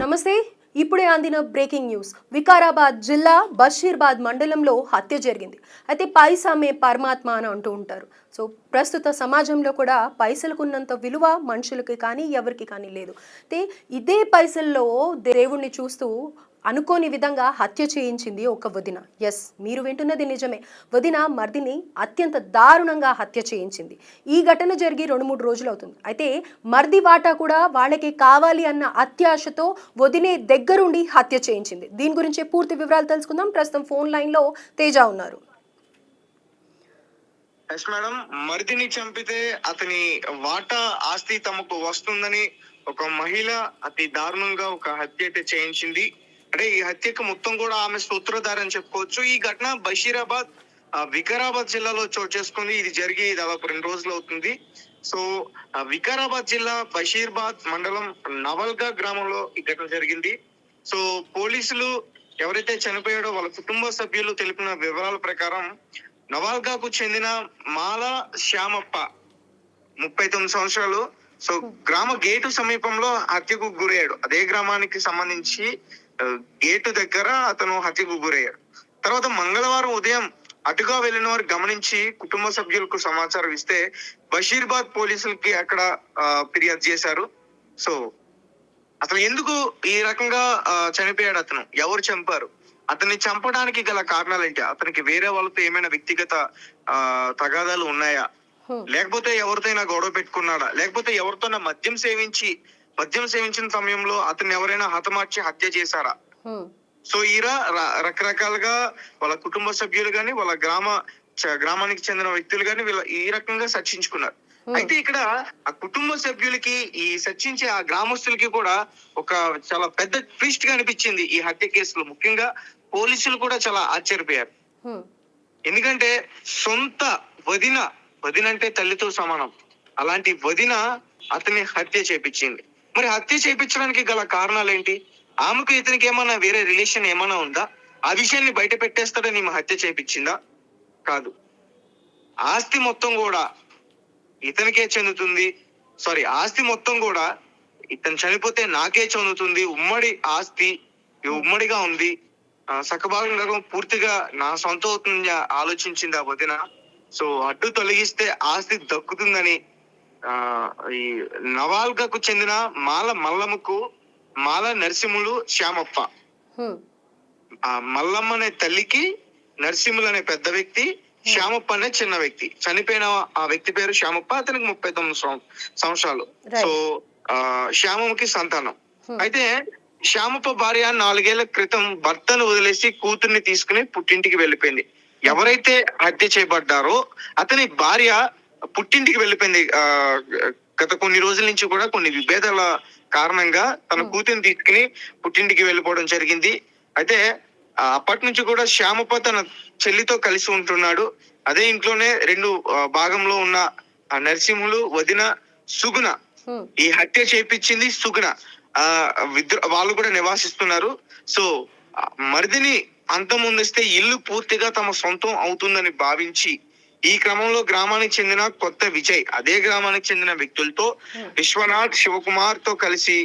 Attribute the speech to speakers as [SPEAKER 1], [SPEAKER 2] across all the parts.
[SPEAKER 1] నమస్తే. ఇప్పుడే అందిన బ్రేకింగ్ న్యూస్. వికారాబాద్ జిల్లా బషీర్బాద్ మండలంలో హత్య జరిగింది. అయితే పైసామే పరమాత్మ అని అంటూ ఉంటారు. సో ప్రస్తుత సమాజంలో కూడా పైసలకున్నంత విలువ మనుషులకి కానీ ఎవరికి కానీ లేదు. అయితే ఇదే పైసల్లో దేవుణ్ణి చూస్తూ అనుకోని విధంగా హత్య చేయించింది ఒక వదిన. ఎస్, మీరు వింటున్నది నిజమే. వదిన మర్దిని అత్యంత దారుణంగా హత్య చేయించింది. ఈ ఘటన జరిగి 2-3 రోజులు అవుతుంది. అయితే మర్ది వాటా కూడా వాళ్ళకి కావాలి అన్న అత్యాశతో వదినే దగ్గరుండి హత్య చేయించింది. దీని గురించి పూర్తి వివరాలు తెలుసుకుందాం. ప్రస్తుతం ఫోన్ లైన్లో తేజ ఉన్నారు.
[SPEAKER 2] ఎస్ మేడం, మరిదిని చంపితే అతని వాటా ఆస్తి తమకు వస్తుందని ఒక మహిళ అతి దారుణంగా ఒక హత్య అయితే చేయించింది. అంటే ఈ హత్యకు మొత్తం కూడా ఆమె సూత్రధారి అని చెప్పుకోవచ్చు. ఈ ఘటన బషీరాబాద్ వికారాబాద్ జిల్లాలో చోటు చేసుకుంది. ఇది జరిగి దాదాపు 2 రోజులు అవుతుంది. సో వికారాబాద్ జిల్లా బషీర్బాద్ మండలం నవల్గా గ్రామంలో ఈ ఘటన జరిగింది. సో పోలీసులు ఎవరైతే చనిపోయాడో వాళ్ళ కుటుంబ సభ్యులు తెలిపిన వివరాల ప్రకారం నవాల్గాకు చెందిన మాల శ్యామప్ప 39 సంవత్సరాలు. సో గ్రామ గేటు సమీపంలో హత్యకు గురయ్యాడు. అదే గ్రామానికి సంబంధించి గేటు దగ్గర అతను హత్యకు గురయ్యాడు. తర్వాత మంగళవారం ఉదయం అటుగా వెళ్లిన వారు గమనించి కుటుంబ సభ్యులకు సమాచారం ఇస్తే బషీర్బాద్ పోలీసులకి అక్కడ ఫిర్యాదు చేశారు. సో అసలు ఎందుకు ఈ రకంగా చనిపోయాడు, అతను ఎవరు చంపారు, అతన్ని చంపడానికి గల కారణాలు ఏంటి, అతనికి వేరే వాళ్ళతో ఏమైనా వ్యక్తిగత తగాదాలు ఉన్నాయా, లేకపోతే ఎవరితోనైనా గొడవ పెట్టుకున్నాడా, లేకపోతే ఎవరితోనైనా మద్యం సేవించిన సమయంలో అతన్ని ఎవరైనా హతమార్చి హత్య చేశారా? సో రకరకాలుగా వాళ్ళ కుటుంబ సభ్యులు గాని వాళ్ళ గ్రామానికి చెందిన వ్యక్తులు గాని వీళ్ళ ఈ రకంగా చర్చించుకున్నారు. అయితే ఇక్కడ ఆ కుటుంబ సభ్యులకి ఈ చర్చించే ఆ గ్రామస్తులకి కూడా ఒక చాలా పెద్ద ట్విస్ట్ గా అనిపించింది ఈ హత్య కేసులో. ముఖ్యంగా పోలీసులు కూడా చాలా ఆశ్చర్యపోయారు. ఎందుకంటే సొంత వదిన అంటే తల్లితో సమానం. అలాంటి వదిన అతన్ని హత్య చేపించింది. మరి హత్య చేపించడానికి గల కారణాలు ఏంటి? ఆమెకు ఇతనికి ఏమన్నా వేరే రిలేషన్ ఏమన్నా ఉందా? ఆ విషయాన్ని బయట పెట్టేస్తాడని ఈమె హత్య చేపించిందా? కాదు. ఆస్తి మొత్తం కూడా ఇతనికే చెందుతుంది. ఆస్తి మొత్తం కూడా ఇతను చనిపోతే నాకే చెందుతుంది. ఉమ్మడి ఆస్తి ఉమ్మడిగా ఉంది. సకభాగంగా పూర్తిగా నా సొంత అవుతుంది ఆలోచించింది ఆ వదిన. సో అడ్డు తొలగిస్తే ఆస్తి దక్కుతుందని ఈ నవాల్గాకు చెందిన మాల మల్లమ్మకు మాల నరసింహులు శ్యామప్ప, ఆ మల్లమ్మ అనే తల్లికి నరసింహులు అనే పెద్ద వ్యక్తి, శ్యామప్ప అనే చిన్న వ్యక్తి. చనిపోయిన ఆ వ్యక్తి పేరు శ్యామప్ప, అతనికి 39 సంవత్సరాలు. సో శ్యామమ్మకి సంతానం. అయితే శ్యామప్ప భార్య 4 ఏళ్ల క్రితం భర్తను వదిలేసి కూతుర్ని తీసుకుని పుట్టింటికి వెళ్ళిపోయింది. ఎవరైతే హత్య చేయబడ్డారో అతని భార్య పుట్టింటికి వెళ్ళిపోయింది. గత కొన్ని రోజుల నుంచి కూడా కొన్ని విభేదాల కారణంగా తన కూతురిని తీసుకుని పుట్టింటికి వెళ్ళిపోవడం జరిగింది. అయితే అప్పటి నుంచి కూడా శ్యామప్ప తన చెల్లితో కలిసి ఉంటున్నాడు. అదే ఇంట్లోనే 2 భాగంలో ఉన్న నరసింహులు వదిన సుగుణ, ఈ హత్య చేపించింది సుగుణ. వాళ్ళు కూడా నివాసిస్తున్నారు. సో మరిదిని అంతమొందిస్తే ఇల్లు పూర్తిగా తమ సొంతం అవుతుందని భావించి ఈ క్రమంలో గ్రామానికి చెందిన కొత్త విజయ్ అదే గ్రామానికి చెందిన వ్యక్తులతో విశ్వనాథ్, శివకుమార్ తో కలిసి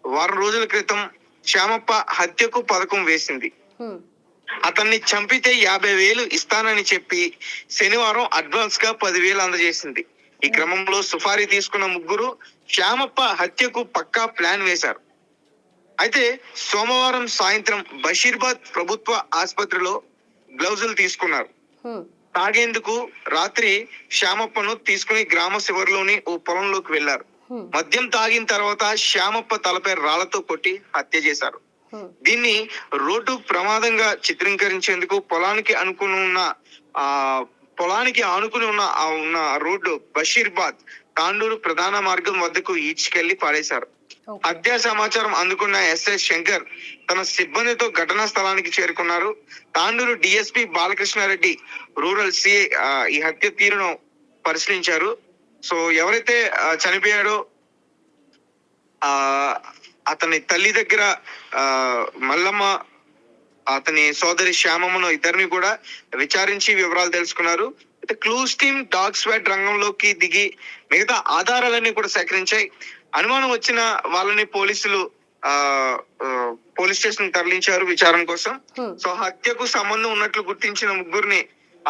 [SPEAKER 2] వారం రోజుల క్రితం శ్యామప్ప హత్యకు పథకం వేసింది. అతన్ని చంపితే 50,000 ఇస్తానని చెప్పి శనివారం అడ్వాన్స్ గా 10,000 అందజేసింది. ఈ క్రమంలో సుఫారీ తీసుకున్న ముగ్గురు శ్యామప్ప హత్యకు పక్కా ప్లాన్ వేశారు. అయితే సోమవారం సాయంత్రం బషీర్బాద్ ప్రభుత్వ ఆసుపత్రిలో గ్లౌజులు తీసుకున్నారు. తాగేందుకు రాత్రి శ్యామప్పను తీసుకుని గ్రామ శివారులోని ఓ పొలంలోకి వెళ్లారు. మద్యం తాగిన తర్వాత శ్యామప్ప తలపై రాళ్లతో కొట్టి హత్య చేశారు. దీన్ని రోడ్డు ప్రమాదంగా చిత్రీకరించేందుకు పొలానికి ఆనుకుని ఉన్న రోడ్డు బషీర్బాద్ తాండూరు ప్రధాన మార్గం వద్దకు ఈడ్చుకెళ్లి పాడేశారు. హత్య సమాచారం అందుకున్న ఎస్ఐ శంకర్ తన సిబ్బందితో ఘటనా స్థలానికి చేరుకున్నారు. Tandur DSP Balakrishna Reddy, rural CI ఈ హత్య తీరును పరిశీలించారు. సో ఎవరైతే చనిపోయాడో అతని తల్లి దగ్గర మల్లమ్మ, అతని సోదరి శ్యామమ్మను ఇద్దరిని కూడా విచారించి వివరాలు తెలుసుకున్నారు. అయితే క్లూస్ టీమ్ డాగ్ స్వాట్ రంగంలోకి దిగి మిగతా ఆధారాలన్నీ కూడా సేకరించాయి. అనుమానం వచ్చిన వాళ్ళని పోలీసులు ఆ పోలీస్ స్టేషన్ తరలించారు విచారణ కోసం. సో హత్యకు సంబంధం ఉన్నట్లు గుర్తించిన ముగ్గురిని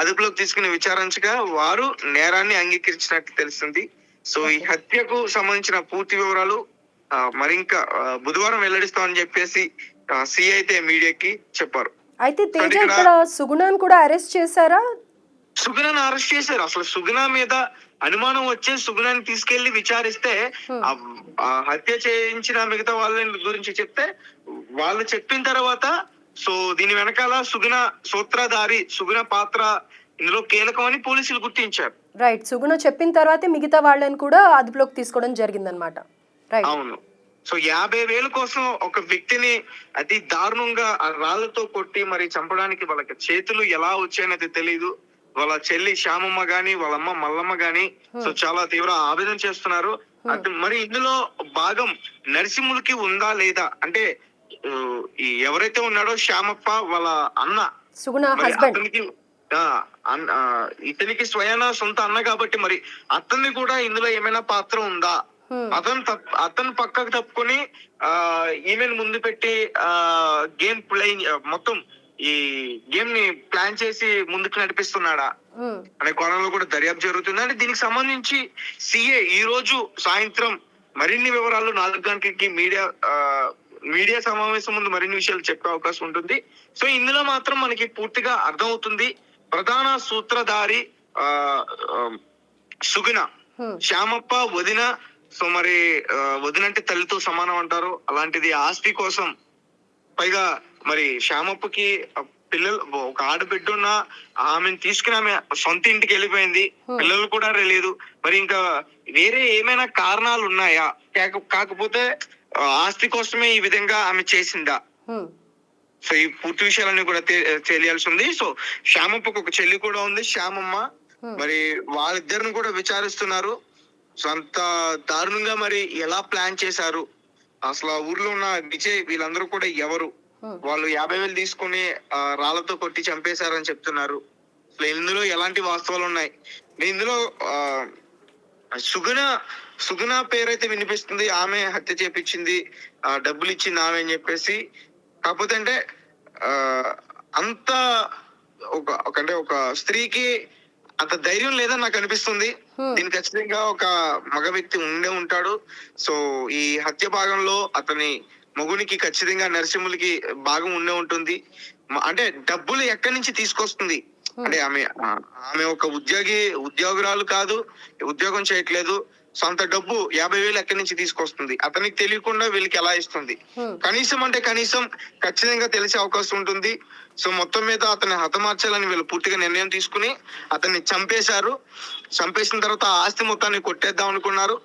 [SPEAKER 2] అదుపులోకి తీసుకుని విచారించగా వారు నేరాన్ని అంగీకరించినట్లు తెలుస్తుంది. సో ఈ హత్యకు సంబంధించిన పూర్తి వివరాలు మరి ఇంకా బుధవారం వెల్లడిస్తామని చెప్పేసి సిఐ అయితే మీడియాకి చెప్పారు.
[SPEAKER 1] అయితే తేజ ఇక్కడ సుగుణాన్ని కూడా అరెస్ట్ చేశారా?
[SPEAKER 2] సుగుణాన్ని అరెస్ట్ చేశారు. అసలు సుగుణ మీద అనుమానం వచ్చే సుగుణాన్ని తీసుకెళ్లి విచారిస్తే ఆ హత్య చేయించిన మిగతా వాళ్ళ గురించి చెప్తే వాళ్ళు చెప్పిన తర్వాత సో దీని వెనకాల సుగుణ సూత్రధారి, సుగుణ పాత్ర ఇందులో కీలకం అని పోలీసులు గుర్తించారు.
[SPEAKER 1] రైట్. సుగుణ చెప్పిన తర్వాతే మిగతా వాళ్ళని కూడా అదుపులోకి తీసుకోవడం జరిగిందనమాట. రైట్.
[SPEAKER 2] అవును. సో 50,000 కోసం ఒక వ్యక్తిని అతి దారుణంగా ఆ రాళ్లతో కొట్టి మరి చంపడానికి వాళ్ళకి చేతులు ఎలా వచ్చాయనేది తెలియదు. వాళ్ళ చెల్లి శ్యామమ్మ గాని వాళ్ళ అమ్మ మల్లమ్మ గాని సో చాలా తీవ్ర ఆవేదన చేస్తున్నారు. మరి ఇందులో భాగం నరసింహులకి ఉందా లేదా అంటే ఈ ఎవరైతే ఉన్నాడో శ్యామప్ప వాళ్ళ అన్న
[SPEAKER 1] సుగుణ హస్బెండ్
[SPEAKER 2] ఇతనికి స్వయాన సొంత అన్న కాబట్టి మరి అతన్ని కూడా ఇందులో ఏమైనా పాత్ర ఉందా? అతను పక్కకు తప్పుకొని ఈవెన్ ముందు పెట్టి గేమ్ ప్లేయింగ్ మొత్తం ఈ గేమ్ ని ప్లాన్ చేసి ముందుకు నడిపిస్తున్నాడా అనే కోణంలో కూడా దర్యాప్తు జరుగుతుంది. అంటే దీనికి సంబంధించి సిఏ ఈ రోజు సాయంత్రం మరిన్ని వివరాలు 4 గంటలకి మీడియా సమావేశం ముందు మరిన్ని విషయాలు చెప్పే అవకాశం ఉంటుంది. సో ఇందులో మాత్రం మనకి పూర్తిగా అర్థమవుతుంది ప్రధాన సూత్రధారి సుగుణ, శ్యామప్ప వదిన. సో మరి వదిన అంటే తల్లితో సమానం అంటారు. అలాంటిది ఆస్తి కోసం పైగా మరి శ్యామప్పకి పిల్లలు ఒక ఆడబిడ్డ ఉన్న ఆమెను తీసుకుని ఆమె సొంత ఇంటికి వెళ్ళిపోయింది. పిల్లలు కూడా లేదు. మరి ఇంకా వేరే ఏమైనా కారణాలు ఉన్నాయా? కాకపోతే ఆస్తి కోసమే ఈ విధంగా ఆమె చేసిందా? సో ఈ పూర్తి విషయాలన్నీ కూడా తెలియాల్సి ఉంది. సో శ్యామప్పకు ఒక చెల్లి కూడా ఉంది, శ్యామమ్మ. మరి వాళ్ళిద్దరిని కూడా విచారిస్తున్నారు. సో అంత దారుణంగా మరి ఎలా ప్లాన్ చేశారు, అసలు ఆ ఊర్లో ఉన్న విజయ్ వీళ్ళందరూ కూడా ఎవరు, వాళ్ళు 50,000 తీసుకుని రాళ్లతో కొట్టి చంపేశారని చెప్తున్నారు. అసలు ఇందులో ఎలాంటి వాస్తవాలు ఉన్నాయి? ఇందులో సుగుణ పేరైతే వినిపిస్తుంది. ఆమె హత్య చేపించింది, డబ్బులు ఇచ్చింది ఆమె అని చెప్పేసి. కాకపోతే అంటే అంత ఒక స్త్రీకి అంత ధైర్యం లేదని నాకు అనిపిస్తుంది. దీనికి ఖచ్చితంగా ఒక మగ వ్యక్తి ఉండే ఉంటాడు. సో ఈ హత్య భాగంలో అతని మగునికి ఖచ్చితంగా నరసింహులకి భాగం ఉండే ఉంటుంది. అంటే డబ్బులు ఎక్కడి నుంచి తీసుకొస్తుంది అంటే ఆమె ఒక ఉద్యోగురాలు కాదు, ఉద్యోగం చేయట్లేదు. సొంత డబ్బు 50,000 ఎక్కడి నుంచి తీసుకొస్తుంది? అతనికి తెలియకుండా వీళ్ళకి ఎలా ఇస్తుంది? కనీసం ఖచ్చితంగా తెలిసే అవకాశం ఉంటుంది. సో మొత్తం మీద అతన్ని హతమార్చాలని వీళ్ళు పూర్తిగా నిర్ణయం తీసుకుని అతన్ని చంపేశారు. చంపేసిన తర్వాత ఆస్తి మొత్తాన్ని కొట్టేద్దాం అనుకున్నారు.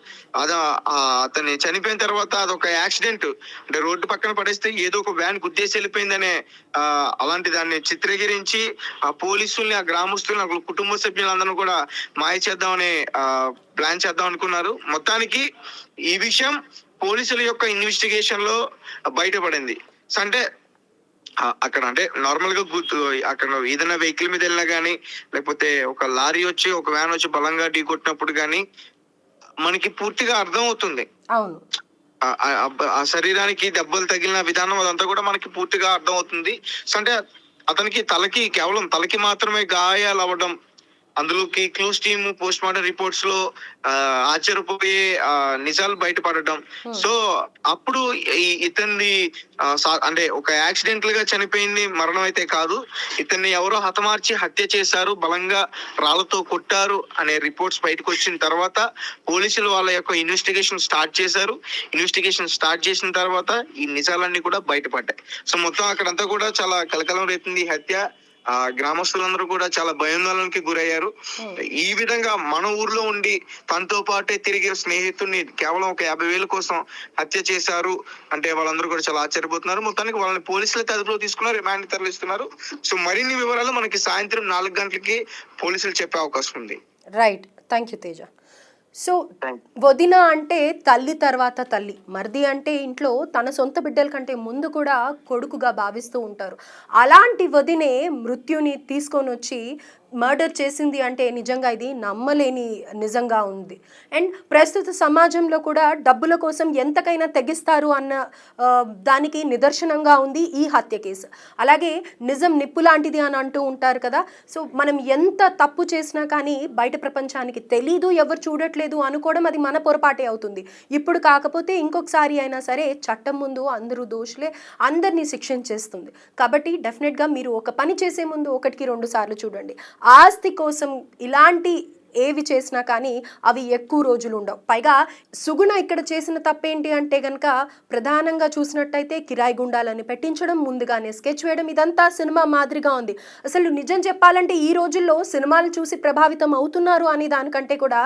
[SPEAKER 2] అతన్ని చనిపోయిన తర్వాత అదొక యాక్సిడెంట్, అంటే రోడ్డు పక్కన పడేస్తే ఏదో ఒక వ్యాన్ గుద్దేసి వెళ్ళిపోయిందనే అలాంటి దాన్ని చిత్రీకరించి ఆ పోలీసుల్ని, ఆ గ్రామస్తుల్ని, ఆ కుటుంబ సభ్యులందరూ కూడా మాయ చేద్దామని ప్లాన్ చేద్దాం అనుకున్నారు. మొత్తానికి ఈ విషయం పోలీసుల యొక్క ఇన్వెస్టిగేషన్ లో బయటపడింది. అంటే అక్కడ అంటే నార్మల్ గా అక్కడ ఏదైనా వెహికల్ మీద వెళ్ళినా గానీ, లేకపోతే ఒక లారీ వచ్చి ఒక వ్యాన్ వచ్చి బలంగా ఢీ కొట్టినప్పుడు గానీ మనకి పూర్తిగా అర్థం అవుతుంది.
[SPEAKER 1] అవును,
[SPEAKER 2] ఆ శరీరానికి దెబ్బలు తగిలిన విధానం అదంతా కూడా మనకి పూర్తిగా అర్థం అవుతుంది. అంటే అతనికి కేవలం తలకి మాత్రమే గాయాలు అవ్వడం, అందులోకి clues team post mortem reports లో ఆశ్చర్యపోయే నిజాలు బయటపడడం. సో అప్పుడు ఇతన్ని అంటే ఒక యాక్సిడెంటల్ గా చనిపోయింది, మరణం అయితే కాదు. ఇతన్ని ఎవరో హతమార్చి హత్య చేశారు, బలంగా రాళ్లతో కొట్టారు అనే రిపోర్ట్స్ బయటకు వచ్చిన తర్వాత పోలీసులు వాళ్ళ యొక్క ఇన్వెస్టిగేషన్ స్టార్ట్ చేశారు. ఇన్వెస్టిగేషన్ స్టార్ట్ చేసిన తర్వాత ఈ నిజాలన్నీ కూడా బయటపడ్డాయి. సో మొత్తం అక్కడంతా కూడా చాలా కలకలం రేపింది ఈ హత్య. గ్రామస్తులందరూ కూడా చాలా భయాందోళనకి గురయ్యారు. ఈ విధంగా మన ఊర్లో ఉండి తనతో పాటే తిరిగే స్నేహితుడిని కేవలం ఒక 50,000 కోసం హత్య చేశారు అంటే వాళ్ళందరూ కూడా చాలా ఆశ్చర్యపోతున్నారు. మొత్తానికి వాళ్ళని పోలీసులైతే అదుపులో తీసుకున్నారు, రిమాండ్ తరలిస్తున్నారు. సో మరిన్ని వివరాలు మనకి సాయంత్రం 4 గంటలకి పోలీసులు చెప్పే అవకాశం ఉంది.
[SPEAKER 1] Right, thank you Teja. So వదిన అంటే తల్లి తర్వాత తల్లి, మరిది అంటే ఇంట్లో తన సొంత బిడ్డల కంటే ముందు కూడా కొడుకుగా భావిస్తూ ఉంటారు. అలాంటి వదినే మృత్యుని తీసుకొని వచ్చి మర్డర్ చేసింది అంటే నిజంగా ఇది నమ్మలేని నిజంగా ఉంది. అండ్ ప్రస్తుత సమాజంలో కూడా డబ్బుల కోసం ఎంతకైనా తెగిస్తారు అన్న దానికి నిదర్శనంగా ఉంది ఈ హత్య కేసు. అలాగే నిజం నిప్పు లాంటిది అని అంటూ ఉంటారు కదా. సో మనం ఎంత తప్పు చేసినా కానీ బయట ప్రపంచానికి తెలీదు, ఎవరు చూడట్లేదు అనుకోవడం అది మన పొరపాటే అవుతుంది. ఇప్పుడు కాకపోతే ఇంకొకసారి అయినా సరే చట్టం ముందు అందరూ దోషులే, అందరినీ శిక్షించేస్తుంది. కాబట్టి డెఫినెట్గా మీరు ఒక పని చేసే ముందు 1-2 సార్లు చూడండి. ఆస్తి కోసం ఇలాంటి ఏవి చేసినా కానీ అవి ఎక్కువ రోజులు ఉండవు. పైగా సుగుణ ఇక్కడ చేసిన తప్పేంటి అంటే కనుక ప్రధానంగా చూసినట్టయితే కిరాయి గుండాలని పెట్టించడం, ముందుగానే స్కెచ్ వేయడం, ఇదంతా సినిమా మాదిరిగా ఉంది. అసలు నిజం చెప్పాలంటే ఈ రోజుల్లో సినిమాలు చూసి ప్రభావితం అవుతున్నారు అనే దానికంటే కూడా